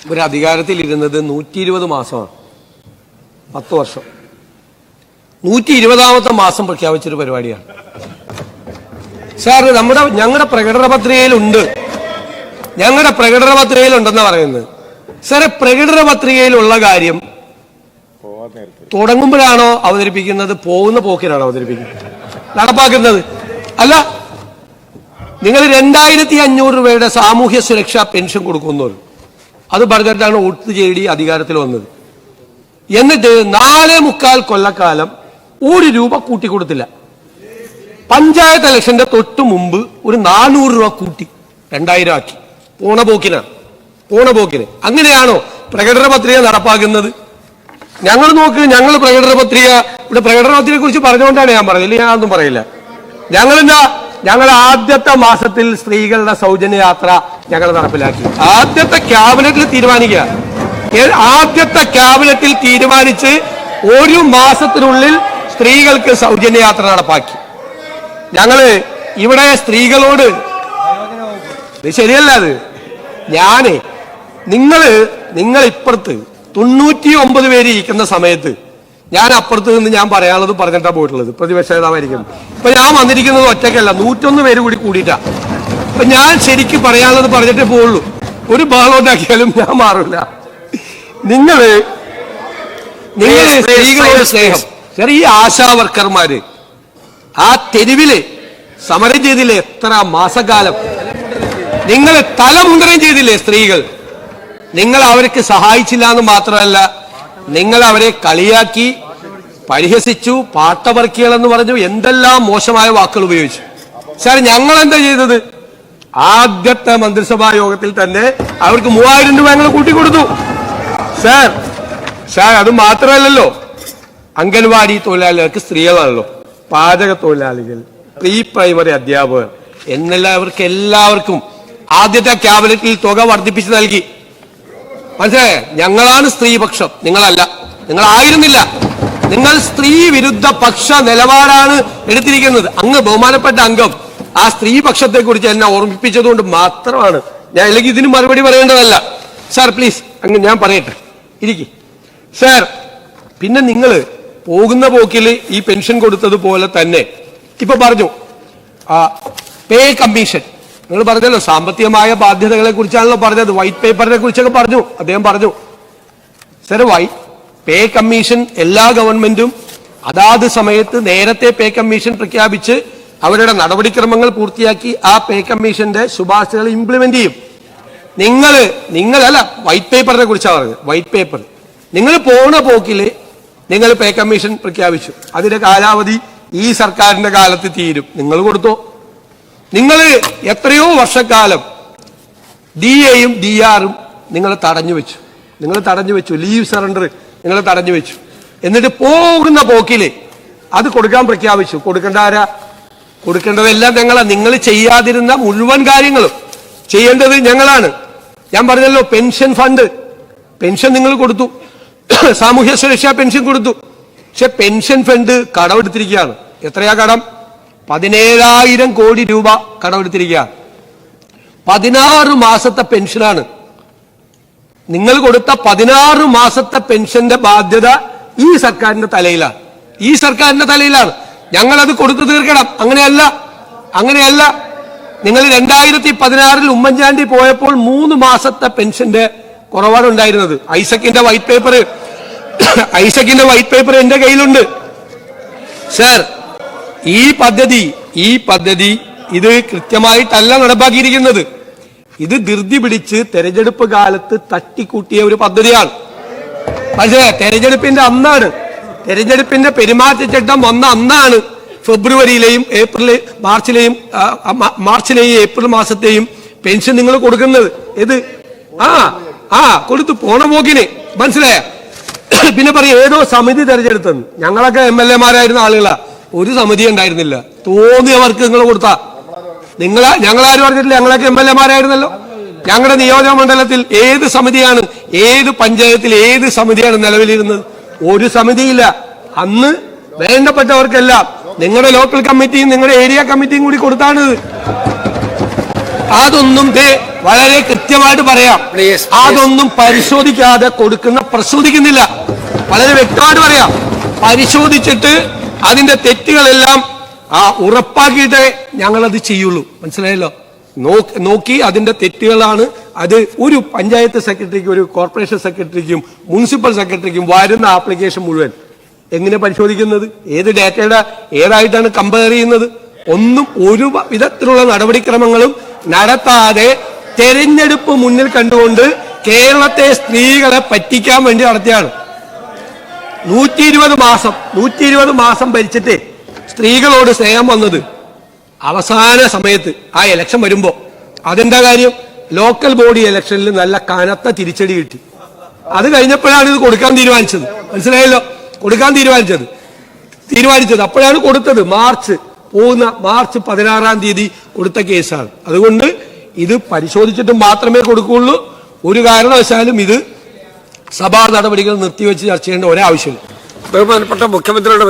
ഇവർ അധികാരത്തിലിരുന്നത് 120 മാസമാണ്, 10 വർഷം. 120ാമത്തെ മാസം പ്രഖ്യാപിച്ചൊരു പരിപാടിയാണ് സാർ. ഞങ്ങളുടെ പ്രകടന പത്രികയിലുണ്ട്, ഞങ്ങളുടെ പ്രകടന പത്രികയിലുണ്ടെന്നാ പറയുന്നത്. സാറെ, പ്രകടന പത്രികയിലുള്ള കാര്യം തുടങ്ങുമ്പോഴാണോ അവതരിപ്പിക്കുന്നത്, പോകുന്ന പോക്കിനാണോ അവതരിപ്പിക്കുന്നത്, നടപ്പാക്കുന്നത്? അല്ല, നിങ്ങൾ 2500 രൂപയുടെ സാമൂഹ്യ സുരക്ഷാ പെൻഷൻ കൊടുക്കുന്നത് അത് പറഞ്ഞിട്ടാണ് വോട്ട് ചെയ്തി അധികാരത്തിൽ വന്നത്. എന്നിട്ട് 4.25 കൊല്ലക്കാലം 1 രൂപ കൂട്ടിക്കൊടുത്തില്ല. പഞ്ചായത്ത് ഇലക്ഷന്റെ തൊട്ട് മുമ്പ് ഒരു 400 രൂപ കൂട്ടി 2000 ആക്കി. പോണപോക്കിന് അങ്ങനെയാണോ പ്രകടന പത്രിക നടപ്പാക്കുന്നത്? ഞങ്ങൾ നോക്ക്, ഞങ്ങൾ പ്രകടന പത്രിക, ഇവിടെ പ്രകടന പത്രികയെ കുറിച്ച് പറഞ്ഞുകൊണ്ടാണ് ഞാൻ പറഞ്ഞത്, ഇല്ലെങ്കിൽ ഞാനൊന്നും പറയില്ല. ഞങ്ങൾ ആദ്യത്തെ മാസത്തിൽ സ്ത്രീകളുടെ സൗജന്യ യാത്ര ഞങ്ങൾ നടപ്പിലാക്കി. ആദ്യത്തെ ക്യാബിനറ്റിൽ തീരുമാനിച്ച് 1 മാസത്തിനുള്ളിൽ സ്ത്രീകൾക്ക് സൗജന്യ യാത്ര നടപ്പാക്കി. ഞങ്ങള് ഇവിടെ സ്ത്രീകളോട്, ഇത് ശരിയല്ല, അത് നിങ്ങൾ ഇപ്പുറത്ത് 99 പേര് ഇരിക്കുന്ന സമയത്ത് ഞാൻ അപ്പുറത്ത് നിന്ന് ഞാൻ പറയാനുള്ളത് പറഞ്ഞിട്ടാ പോയിട്ടുള്ളത്, പ്രതിപക്ഷ നേതാവായിരിക്കും. ഇപ്പൊ ഞാൻ വന്നിരിക്കുന്നത് ഒറ്റയ്ക്കല്ല, 101 പേര് കൂടിയിട്ടാ. ഇപ്പൊ ഞാൻ ശരിക്കും പറയാനുള്ളത് പറഞ്ഞിട്ടേ പോവുള്ളൂ. ഒരു ബഹളം ഉണ്ടാക്കിയാലും ഞാൻ മാറില്ല. നിങ്ങള് സ്ത്രീകളോട് സ്നേഹം, ചെറിയ ആശാ വർക്കർമാര് ആ തെരുവില് സമരം ചെയ്തില്ലേ എത്ര മാസക്കാലം? നിങ്ങൾ തലമുണ്ടനം ചെയ്തില്ലേ സ്ത്രീകൾ? നിങ്ങൾ അവർക്ക് സഹായിച്ചില്ല എന്ന് മാത്രമല്ല, നിങ്ങൾ അവരെ കളിയാക്കി, പരിഹസിച്ചു, പാട്ടവർക്കികളെന്ന് പറഞ്ഞു, എന്തെല്ലാം മോശമായ വാക്കുകൾ ഉപയോഗിച്ചു. സാർ, ഞങ്ങൾ എന്താ ചെയ്തത്? ആദ്യത്തെ മന്ത്രിസഭാ യോഗത്തിൽ തന്നെ അവർക്ക് 3000 രൂപ ഞങ്ങൾ കൂട്ടിക്കൊടുത്തു. സാർ, അത് മാത്രമല്ലല്ലോ, അംഗൻവാടി തൊഴിലാളികൾക്ക് സ്ത്രീകളാണല്ലോ, പാചക തൊഴിലാളികൾ, പ്രീ പ്രൈമറി അധ്യാപകർ അവർക്ക് എല്ലാവർക്കും ആദ്യത്തെ ക്യാബിനറ്റിൽ തുക വർദ്ധിപ്പിച്ച് നൽകി. മനസ്സിലായേ? ഞങ്ങളാണ് സ്ത്രീപക്ഷം, നിങ്ങളല്ല, നിങ്ങളായിരുന്നില്ല. നിങ്ങൾ സ്ത്രീ വിരുദ്ധ പക്ഷ നിലപാടാണ് എടുത്തിരിക്കുന്നത്. അങ്ങ് ബഹുമാനപ്പെട്ട അംഗം ആ സ്ത്രീപക്ഷത്തെ കുറിച്ച് എന്നെ ഓർമ്മിപ്പിച്ചതുകൊണ്ട് മാത്രമാണ് ഞാൻ, അല്ലെങ്കിൽ ഇതിന് മറുപടി പറയേണ്ടതല്ല. സാർ പ്ലീസ്, അങ്ങ് ഞാൻ പറയട്ടെ, ഇരിക്കും സാർ. പിന്നെ നിങ്ങൾ പോകുന്ന പോക്കിൽ ഈ പെൻഷൻ കൊടുത്തതുപോലെ തന്നെ ഇപ്പൊ പറഞ്ഞു പേ കമ്മീഷൻ. നിങ്ങൾ പറഞ്ഞല്ലോ സാമ്പത്തികമായ ബാധ്യതകളെ കുറിച്ചാണല്ലോ പറഞ്ഞത്, വൈറ്റ് പേപ്പറിനെ കുറിച്ചൊക്കെ പറഞ്ഞു, അദ്ദേഹം പറഞ്ഞു. സാർ, പേ കമ്മീഷൻ എല്ലാ ഗവൺമെന്റും അതാത് സമയത്ത് നേരത്തെ പേ കമ്മീഷൻ പ്രഖ്യാപിച്ച് അവരുടെ നടപടിക്രമങ്ങൾ പൂർത്തിയാക്കി ആ പേ കമ്മീഷന്റെ ശുപാർശകൾ ഇംപ്ലിമെന്റ് ചെയ്യും. നിങ്ങളല്ല, വൈറ്റ് പേപ്പറിനെ കുറിച്ചാണ് പറഞ്ഞത്. വൈറ്റ് പേപ്പർ നിങ്ങൾ പോണ പോക്കില് നിങ്ങൾ പേ കമ്മീഷൻ പ്രഖ്യാപിച്ചു, അതിന്റെ കാലാവധി ഈ സർക്കാരിന്റെ കാലത്ത് തീരും. നിങ്ങൾ കൊടുത്തോ? നിങ്ങൾ എത്രയോ വർഷക്കാലം DAയും DR-ഉം നിങ്ങൾ തടഞ്ഞു വെച്ചു. ലീവ് സറണ്ടർ നിങ്ങൾ തടഞ്ഞു വെച്ചു. എന്നിട്ട് പോകുന്ന പോക്കില് അത് കൊടുക്കാൻ പ്രഖ്യാപിച്ചു. കൊടുക്കേണ്ടതെല്ലാം ഞങ്ങളാണ്. നിങ്ങൾ ചെയ്യാതിരുന്ന മുഴുവൻ കാര്യങ്ങളും ചെയ്യേണ്ടത് ഞങ്ങളാണ്. ഞാൻ പറഞ്ഞല്ലോ, പെൻഷൻ ഫണ്ട്, പെൻഷൻ നിങ്ങൾ കൊടുത്തു, സാമൂഹ്യ സുരക്ഷാ പെൻഷൻ കൊടുത്തു. പക്ഷെ പെൻഷൻ ഫണ്ട് കടമെടുത്തിരിക്കുകയാണ്. എത്രയാ കടം? 17,000 കോടി രൂപ കടമെടുത്തിരിക്കുക. 16 മാസത്തെ പെൻഷനാണ്. നിങ്ങൾ കൊടുത്ത 16 മാസത്തെ പെൻഷന്റെ ബാധ്യത ഈ സർക്കാരിന്റെ തലയിലാണ്. ഞങ്ങളത് കൊടുത്തു തീർക്കണം. അങ്ങനെയല്ല. നിങ്ങൾ 2016 ഉമ്മൻചാണ്ടി പോയപ്പോൾ 3 മാസത്തെ പെൻഷന്റെ കുറവാണ് ഉണ്ടായിരുന്നത്. ഐസക്കിന്റെ വൈറ്റ് പേപ്പർ എന്റെ കയ്യിലുണ്ട്. സാർ, ഈ പദ്ധതി ഇത് കൃത്യമായിട്ടല്ല നടപ്പാക്കിയിരിക്കുന്നത്. ഇത് ധൃതി പിടിച്ച് തെരഞ്ഞെടുപ്പ് കാലത്ത് തട്ടിക്കൂട്ടിയ ഒരു പദ്ധതിയാണ്. പക്ഷേ തെരഞ്ഞെടുപ്പിന്റെ പെരുമാറ്റച്ചട്ടം വന്ന അന്നാണ് ഫെബ്രുവരിയിലെയും മാർച്ചിലെയും ഏപ്രിൽ മാസത്തെയും പെൻഷൻ നിങ്ങൾ കൊടുക്കുന്നത്. ഇത് കൊടുത്തു പോണ പോക്കിന്, മനസ്സിലായ? പിന്നെ പറയും ഏതോ സമിതി തെരഞ്ഞെടുത്തെന്ന്. ഞങ്ങളൊക്കെ MLA-മാരായിരുന്ന ആളുകളാ, ഒരു സമിതി ഉണ്ടായിരുന്നില്ല. തോന്നിയവർക്ക് നിങ്ങൾ കൊടുത്താ. ഞങ്ങളാരും പറഞ്ഞിട്ടില്ല, ഞങ്ങളൊക്കെ MLA-മാരായിരുന്നല്ലോ. ഞങ്ങളുടെ നിയോജക മണ്ഡലത്തിൽ ഏത് സമിതിയാണ്, ഏത് പഞ്ചായത്തിൽ ഏത് സമിതിയാണ് നിലവിലിരുന്നത്? ഒരു സമിതിയില്ല. അന്ന് വേണ്ടപ്പെട്ടവർക്കെല്ലാം നിങ്ങളുടെ ലോക്കൽ കമ്മിറ്റിയും നിങ്ങളുടെ ഏരിയ കമ്മിറ്റിയും കൂടി കൊടുത്താണിത്. അതൊന്നും വളരെ കൃത്യമായിട്ട് പറയാം. അതൊന്നും പരിശോധിക്കാതെ കൊടുക്കുന്ന പ്രശ്നിക്കുന്നില്ല. വളരെ വ്യക്തമായിട്ട് പറയാം. പരിശോധിച്ചിട്ട് അതിന്റെ തെറ്റുകളെല്ലാം ഉറപ്പാക്കിയിട്ടേ ഞങ്ങളത് ചെയ്യുള്ളൂ. മനസ്സിലായല്ലോ? നോക്കി അതിന്റെ തെറ്റുകളാണ് അത് ഒരു പഞ്ചായത്ത് സെക്രട്ടറിക്കും ഒരു കോർപ്പറേഷൻ സെക്രട്ടറിക്കും മുനിസിപ്പൽ സെക്രട്ടറിക്കും വരുന്ന ആപ്ലിക്കേഷൻ മുഴുവൻ എങ്ങനെ പരിശോധിക്കുന്നത്? ഏത് ഡാറ്റയുടെ ഏതായിട്ടാണ് കമ്പയർ ചെയ്യുന്നത്? ഒന്നും ഒരു വിധത്തിലുള്ള നടപടിക്രമങ്ങളും നടത്താതെ തെരഞ്ഞെടുപ്പ് മുന്നിൽ കണ്ടുകൊണ്ട് കേരളത്തെ സ്ത്രീകളെ പറ്റിക്കാൻ വേണ്ടി നടത്തിയാണ്. 120 മാസം ഭരിച്ചിട്ട് സ്ത്രീകളോട് സ്നേഹം വന്നത് അവസാന സമയത്ത് ആ ഇലക്ഷൻ വരുമ്പോ അതെന്താ കാര്യം? ലോക്കൽ ബോഡി ഇലക്ഷനിൽ നല്ല കനത്ത തിരിച്ചടി കിട്ടി. അത് കഴിഞ്ഞപ്പോഴാണ് ഇത് കൊടുക്കാൻ തീരുമാനിച്ചത്. മനസ്സിലായല്ലോ? കൊടുക്കാൻ തീരുമാനിച്ചത് അപ്പോഴാണ് കൊടുത്തത്. മാർച്ച് 16-ാം തീയതി കൊടുത്ത കേസാണ്. അതുകൊണ്ട് ഇത് പരിശോധിച്ചിട്ട് മാത്രമേ കൊടുക്കുകയുള്ളൂ. ഒരു കാരണവശാലും ഇത് സഭാ നടപടികൾ നിർത്തിവെച്ച് ചർച്ച ചെയ്യേണ്ട ഒരാവശ്യമില്ല. ബഹുമാനപ്പെട്ട മുഖ്യമന്ത്രിയുടെ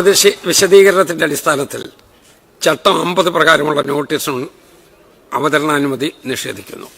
വിശദീകരണത്തിന്റെ അടിസ്ഥാനത്തിൽ ചട്ടം 50 പ്രകാരമുള്ള നോട്ടീസിന് അവതരണാനുമതി നിഷേധിക്കുന്നു.